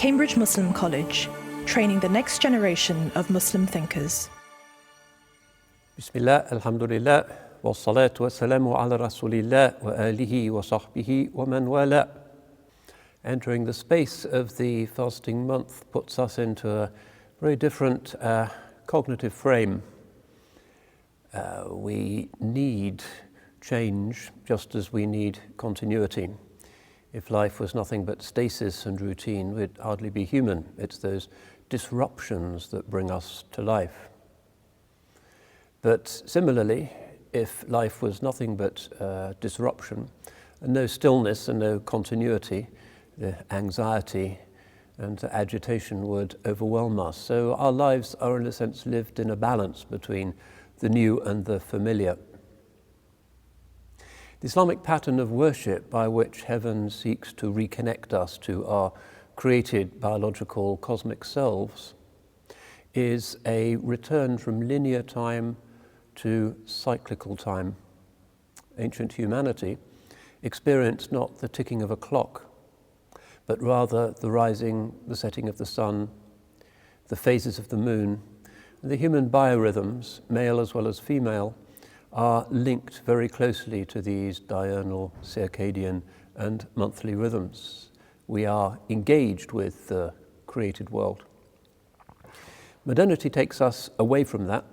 Cambridge Muslim College, training the next generation of Muslim thinkers. Bismillah, alhamdulillah, wa salatu wa salamu ala rasulillah wa alihi wa sahbihi wa man wala. Entering the space of the fasting month puts us into a very different cognitive frame. We need change just as we need continuity. If life was nothing but stasis and routine, we'd hardly be human. It's those disruptions that bring us to life. But similarly, if life was nothing but disruption, and no stillness and no continuity, the anxiety and agitation would overwhelm us. So our lives are in a sense lived in a balance between the new and the familiar. The Islamic pattern of worship by which heaven seeks to reconnect us to our created biological cosmic selves is a return from linear time to cyclical time. Ancient humanity experienced not the ticking of a clock, but rather the rising, the setting of the sun, the phases of the moon. And the human biorhythms, male as well as female, are linked very closely to these diurnal, circadian and monthly rhythms. We are engaged with the created world. Modernity takes us away from that,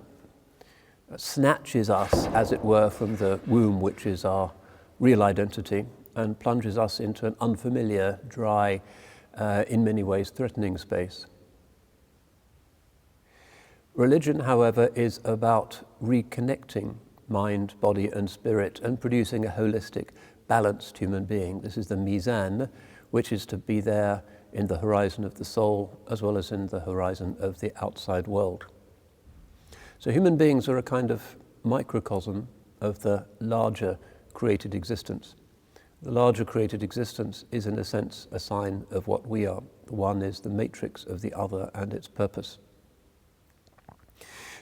snatches us, as it were, from the womb, which is our real identity, and plunges us into an unfamiliar, dry, in many ways threatening space. Religion, however, is about reconnecting mind, body and spirit, and producing a holistic, balanced human being. This is the mizan, which is to be there in the horizon of the soul as well as in the horizon of the outside world. So human beings are a kind of microcosm of the larger created existence. The larger created existence is in a sense a sign of what we are. The one is the matrix of the other and its purpose.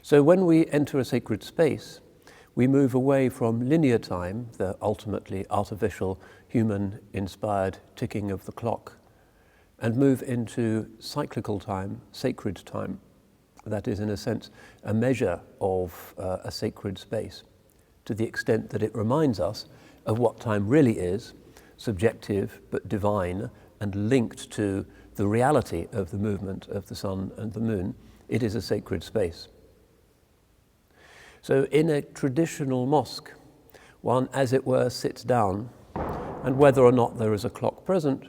So when we enter a sacred space, we move away from linear time, the ultimately artificial, human-inspired ticking of the clock, and move into cyclical time, sacred time. That is, in a sense, a measure of a sacred space, to the extent that it reminds us of what time really is, subjective but divine, and linked to the reality of the movement of the sun and the moon. It is a sacred space. So in a traditional mosque, one, as it were, sits down, and whether or not there is a clock present,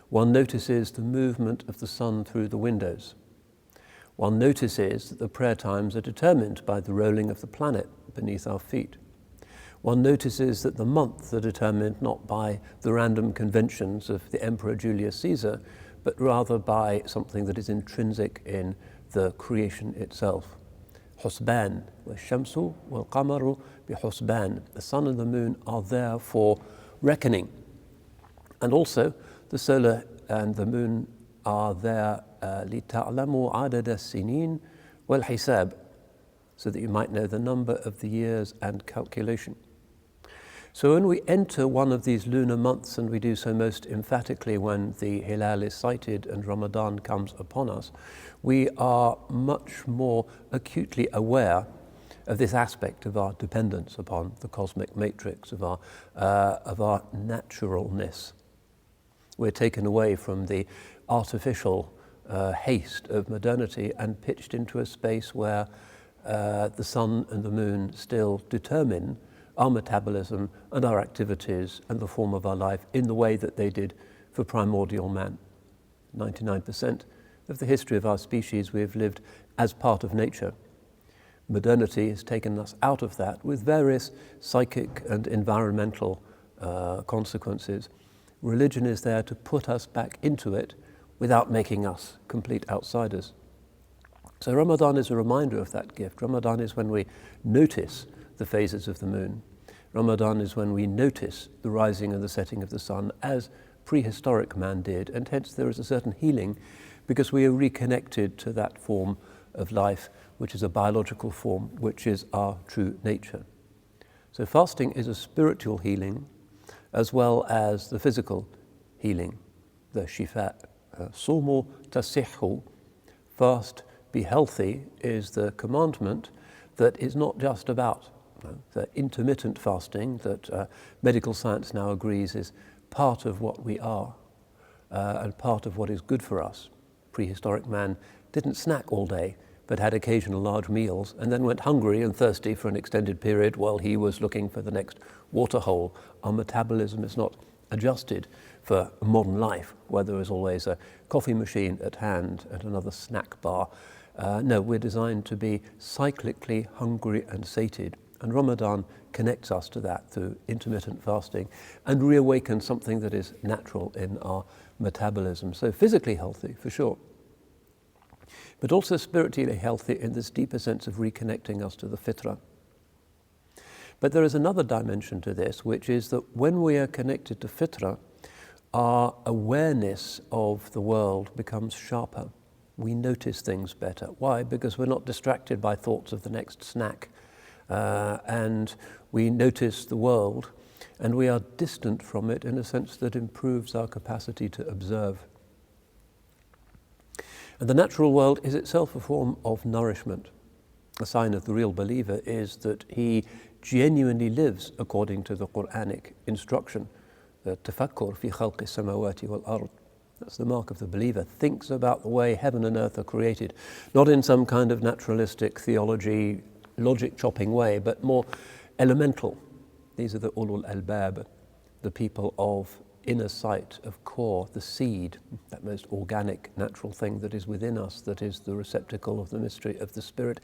one notices the movement of the sun through the windows. One notices that the prayer times are determined by the rolling of the planet beneath our feet. One notices that the months are determined not by the random conventions of the Emperor Julius Caesar, but rather by something that is intrinsic in the creation itself. Husban, والشمس والقمر بحسبان. The sun and the moon are there for reckoning. And also, the solar and the moon are there لِتَعْلَمُوا عَدَدَ السِّنِينَ وَالْحِسَابِ, so that you might know the number of the years and calculation. So when we enter one of these lunar months, and we do so most emphatically when the Hilal is sighted and Ramadan comes upon us, we are much more acutely aware of this aspect of our dependence upon the cosmic matrix, of our naturalness. We're taken away from the artificial haste of modernity and pitched into a space where the sun and the moon still determine our metabolism and our activities and the form of our life in the way that they did for primordial man. 99% of the history of our species we have lived as part of nature. Modernity has taken us out of that with various psychic and environmental consequences. Religion is there to put us back into it without making us complete outsiders. So Ramadan is a reminder of that gift. Ramadan is when we notice the phases of the moon. Ramadan is when we notice the rising and the setting of the sun as prehistoric man did, and hence there is a certain healing because we are reconnected to that form of life, which is a biological form, which is our true nature. So fasting is a spiritual healing as well as the physical healing, the shifa, Sumu tasihhu, fast, be healthy, is the commandment that is not just about the intermittent fasting that medical science now agrees is part of what we are and part of what is good for us. Prehistoric man didn't snack all day, but had occasional large meals and then went hungry and thirsty for an extended period while he was looking for the next waterhole. Our metabolism is not adjusted for modern life, where there is always a coffee machine at hand and another snack bar. No, we're designed to be cyclically hungry and sated. And Ramadan connects us to that through intermittent fasting and reawakens something that is natural in our metabolism. So physically healthy, for sure, but also spiritually healthy in this deeper sense of reconnecting us to the Fitrah. But there is another dimension to this, which is that when we are connected to Fitrah, our awareness of the world becomes sharper. We notice things better. Why? Because we're not distracted by thoughts of the next snack. And we notice the world, and we are distant from it in a sense that improves our capacity to observe. And the natural world is itself a form of nourishment. A sign of the real believer is that he genuinely lives according to the Quranic instruction. The tafakkur fi khalqi samawati wal ard. That's the mark of the believer. Thinks about the way heaven and earth are created, not in some kind of naturalistic theology, logic chopping way, but more elemental. These are the ulul albab, the people of inner sight, of core, the seed, that most organic, natural thing that is within us, that is the receptacle of the mystery of the Spirit,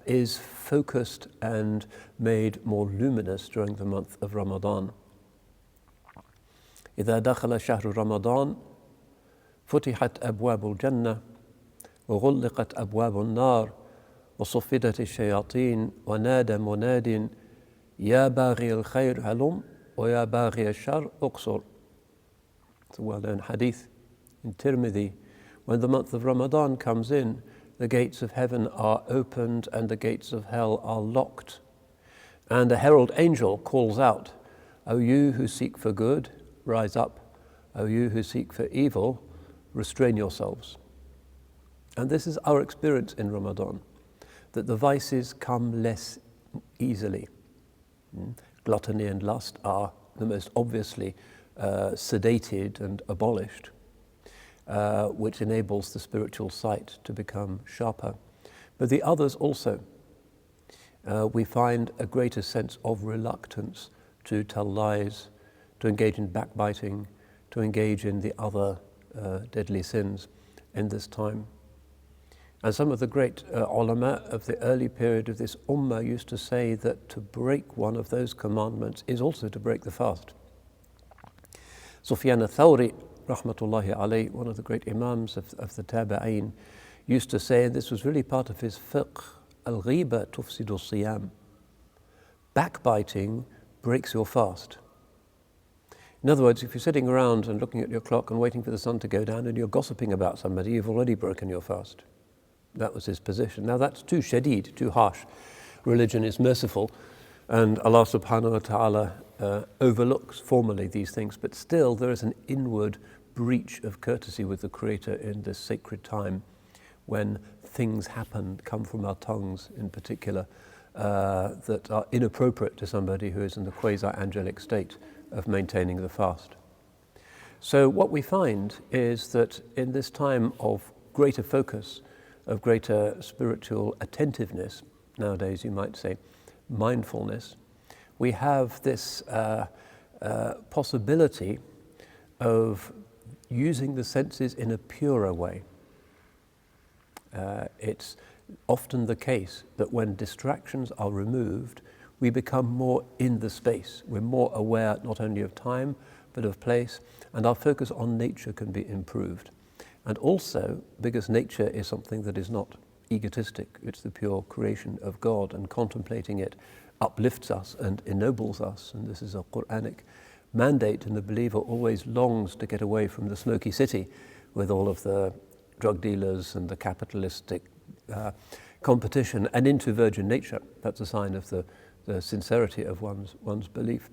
is focused and made more luminous during the month of Ramadan. إذا دخل شهر رمضان فتحت أبواب الجنة وغلقت أبواب النار وصفدت الشياطين ونادى مناد يا باغي الخير هلم ويا باغي الشر اقصر. It's a well-known hadith in Tirmidhi. When the month of Ramadan comes in, the gates of heaven are opened and the gates of hell are locked. And a herald angel calls out, O you who seek for good, rise up. O you who seek for evil, restrain yourselves. And this is our experience in Ramadan, that the vices come less easily. Gluttony and lust are the most obviously sedated and abolished, which enables the spiritual sight to become sharper. But the others also, we find a greater sense of reluctance to tell lies, to engage in backbiting, to engage in the other deadly sins in this time. And some of the great ulama of the early period of this ummah used to say that to break one of those commandments is also to break the fast. Sufyan al-Thawri, rahmatullahi alayh, one of the great imams of the Tabi'een, used to say, and this was really part of his fiqh, al-ghiba tufsidu siyam. Backbiting breaks your fast. In other words, if you're sitting around and looking at your clock and waiting for the sun to go down and you're gossiping about somebody, you've already broken your fast. That was his position. Now that's too shadid, too harsh. Religion is merciful, and Allah subhanahu wa ta'ala overlooks formally these things, but still there is an inward breach of courtesy with the Creator in this sacred time when things happen, come from our tongues in particular, that are inappropriate to somebody who is in the quasi-angelic state of maintaining the fast. So what we find is that in this time of greater focus, of greater spiritual attentiveness, nowadays you might say mindfulness, we have this possibility of using the senses in a purer way. It's often the case that when distractions are removed, we become more in the space. We're more aware not only of time, but of place, and our focus on nature can be improved. And also, because nature is something that is not egotistic, it's the pure creation of God, and contemplating it uplifts us and ennobles us, and this is a Quranic mandate, and the believer always longs to get away from the smoky city with all of the drug dealers and the capitalistic competition, and into virgin nature. That's a sign of the sincerity of one's belief.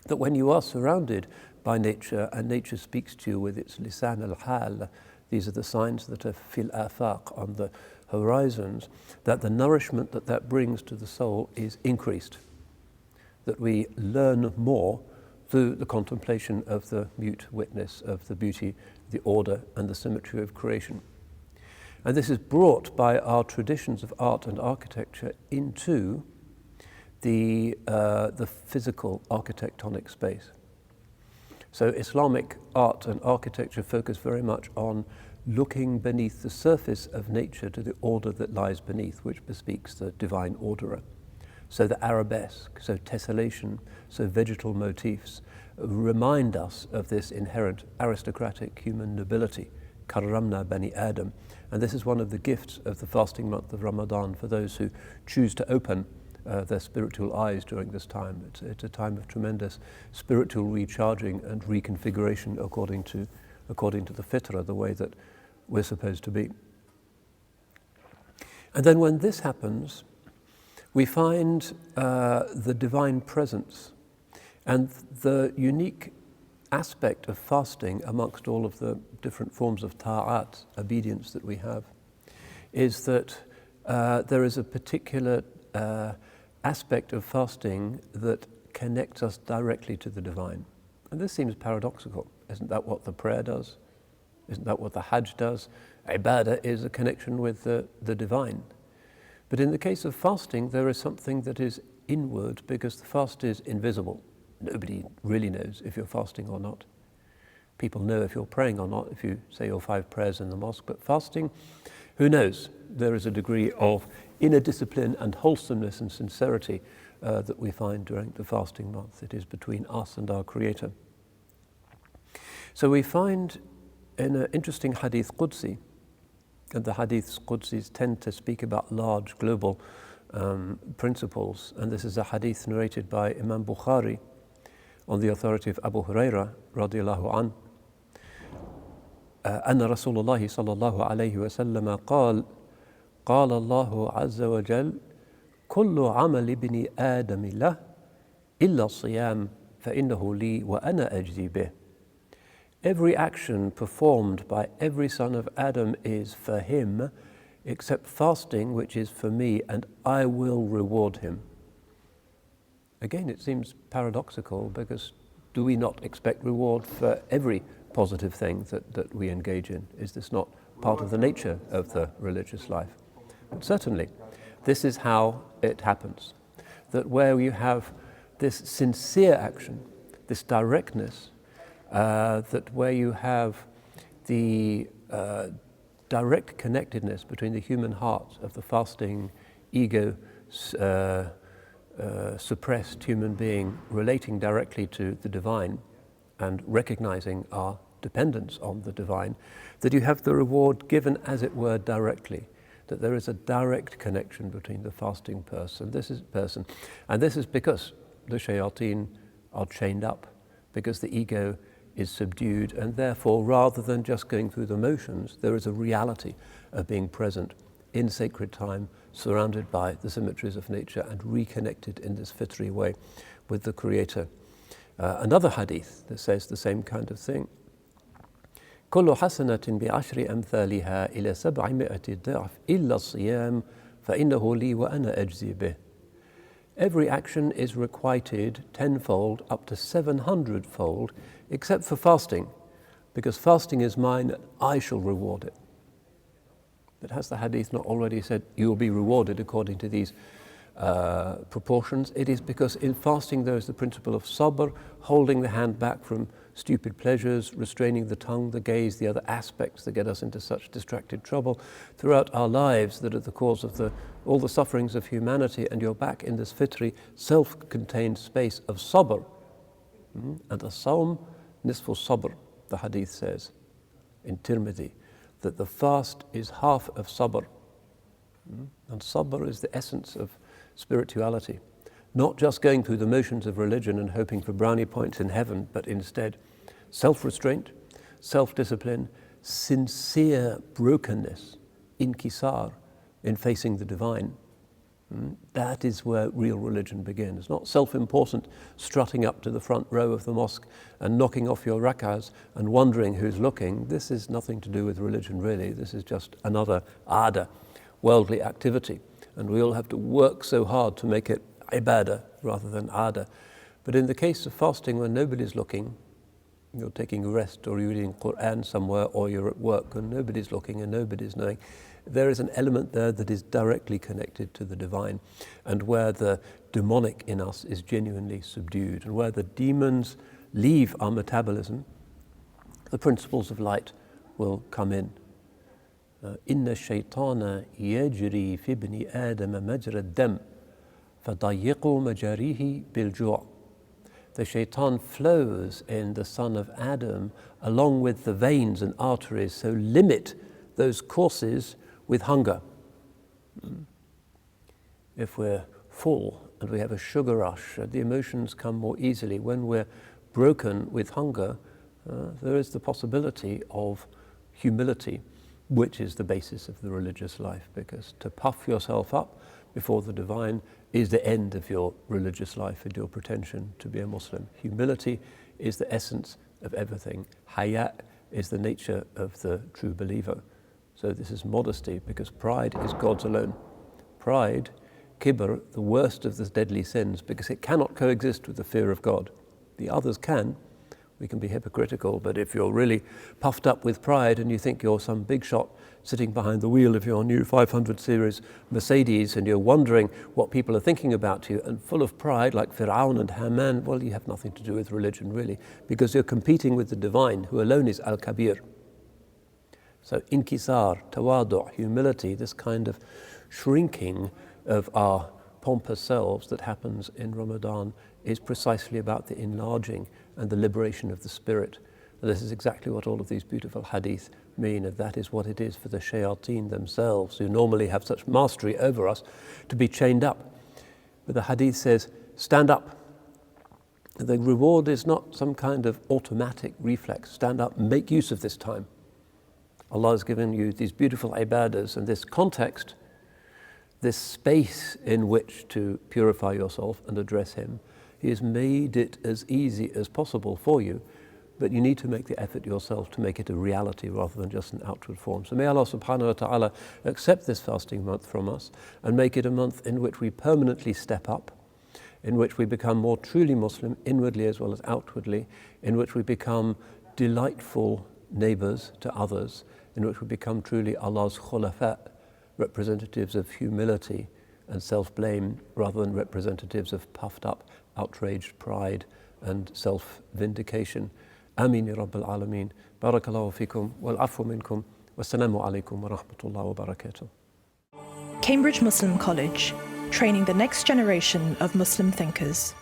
That when you are surrounded by nature, and nature speaks to you with its lisan al-hal. These are the signs that are fil afaq, on the horizons, that the nourishment that brings to the soul is increased, that we learn more through the contemplation of the mute witness of the beauty, the order, and the symmetry of creation. And this is brought by our traditions of art and architecture into the physical architectonic space. So Islamic art and architecture focus very much on looking beneath the surface of nature to the order that lies beneath, which bespeaks the divine orderer. So the arabesque, so tessellation, so vegetal motifs remind us of this inherent aristocratic human nobility, karramna bani Adam. And this is one of the gifts of the fasting month of Ramadan for those who choose to open their spiritual eyes during this time. It's a time of tremendous spiritual recharging and reconfiguration according to the Fitrah, the way that we're supposed to be. And then when this happens, we find the divine presence and the unique aspect of fasting amongst all of the different forms of ta'at, obedience that we have, is that there is a particular aspect of fasting that connects us directly to the divine. And this seems paradoxical. Isn't that what the prayer does? Isn't that what the Hajj does? Ibadah is a connection with the divine. But in the case of fasting, there is something that is inward, because the fast is invisible. Nobody really knows if you're fasting or not. People know if you're praying or not, if you say your 5 prayers in the mosque. But fasting, who knows? There is a degree of inner discipline and wholesomeness and sincerity that we find during the fasting month. It is between us and our Creator. So we find in an interesting hadith Qudsi, and the hadiths Qudsis tend to speak about large global principles, and this is a hadith narrated by Imam Bukhari on the authority of Abu Huraira radiallahu an. أن رسول الله صلى الله عليه وسلم قال الله عز وجل كل عمل ابن آدم له إلا الصيام فإنه لي وأنا أجزي به. Every action performed by every son of Adam is for him, except fasting, which is for me, and I will reward him. Again, it seems paradoxical, because do we not expect reward for every positive thing that we engage in? Is this not part of the nature of the religious life? But certainly, this is how it happens, that where you have this sincere action, this directness, that where you have the direct connectedness between the human heart of the fasting, ego, suppressed human being relating directly to the divine and recognizing our dependence on the divine, that you have the reward given, as it were, directly, that there is a direct connection between the fasting person. And this is because the shayateen are chained up, because the ego is subdued, and therefore, rather than just going through the motions, there is a reality of being present in sacred time, surrounded by the symmetries of nature and reconnected in this fitri way with the Creator. Another hadith that says the same kind of thing. كل حسنة بعشر أمثالها إلى 700 ضعف إلا الصيام فإنه لي وأنا أجزي به. Every action is requited tenfold up to 700-fold, except for fasting, because fasting is mine and I shall reward it. But has the hadith not already said you will be rewarded according to these proportions? It is because in fasting there is the principle of sabr, holding the hand back from stupid pleasures, restraining the tongue, the gaze, the other aspects that get us into such distracted trouble throughout our lives that are the cause of all the sufferings of humanity, and you're back in this fitri, self-contained space of sabr. And as-sawm nisfu sabr, the hadith says in Tirmidhi, that the fast is half of sabr. And sabr is the essence of spirituality. Not just going through the motions of religion and hoping for brownie points in heaven, but instead self-restraint, self-discipline, sincere brokenness, inkisar, in facing the divine. That is where real religion begins. Not self-important, strutting up to the front row of the mosque and knocking off your rak'ahs and wondering who's looking. This is nothing to do with religion, really. This is just another ada, worldly activity. And we all have to work so hard to make it ibadah rather than ada. But in the case of fasting, when nobody's looking, you're taking a rest or you're reading Quran somewhere or you're at work and nobody's looking and nobody's knowing, there is an element there that is directly connected to the divine, and where the demonic in us is genuinely subdued, and where the demons leave our metabolism, the principles of light will come in. Inna shaytana yajri fi ibni Adam majra ad-dam fadayyiqu majarihi bil-ju'. The shaitan flows in the son of Adam along with the veins and arteries, so limit those courses with hunger. If we're full and we have a sugar rush, the emotions come more easily. When we're broken with hunger, there is the possibility of humility, which is the basis of the religious life, because to puff yourself up before the divine is the end of your religious life and your pretension to be a Muslim. Humility is the essence of everything. Hayat is the nature of the true believer. So this is modesty, because pride is God's alone. Pride, kibr, the worst of the deadly sins, because it cannot coexist with the fear of God. The others can. We can be hypocritical, but if you're really puffed up with pride and you think you're some big shot sitting behind the wheel of your new 500 series Mercedes and you're wondering what people are thinking about you and full of pride like Fir'aun and Haman, well, you have nothing to do with religion really, because you're competing with the divine, who alone is Al-Kabir. So inkisar, tawadu', humility, this kind of shrinking of our pompous selves that happens in Ramadan is precisely about the enlarging and the liberation of the spirit. And this is exactly what all of these beautiful hadith mean, and that is what it is for the shayateen themselves, who normally have such mastery over us, to be chained up. But the hadith says, stand up. The reward is not some kind of automatic reflex. Stand up, make use of this time. Allah has given you these beautiful ibadahs and this context, this space in which to purify yourself and address Him. He has made it as easy as possible for you, but you need to make the effort yourself to make it a reality rather than just an outward form. So may Allah subhanahu wa ta'ala accept this fasting month from us and make it a month in which we permanently step up, in which we become more truly Muslim inwardly as well as outwardly, in which we become delightful neighbors to others, in which we become truly Allah's khulafa, representatives of humility and self-blame rather than representatives of puffed up, outraged pride and self-vindication. Ameen ya Rabbil Alameen. Barakallahu fikum wal afu minkum. Wassalamu alaikum wa rahmatullahi wa barakatuh. Cambridge Muslim College, training the next generation of Muslim thinkers.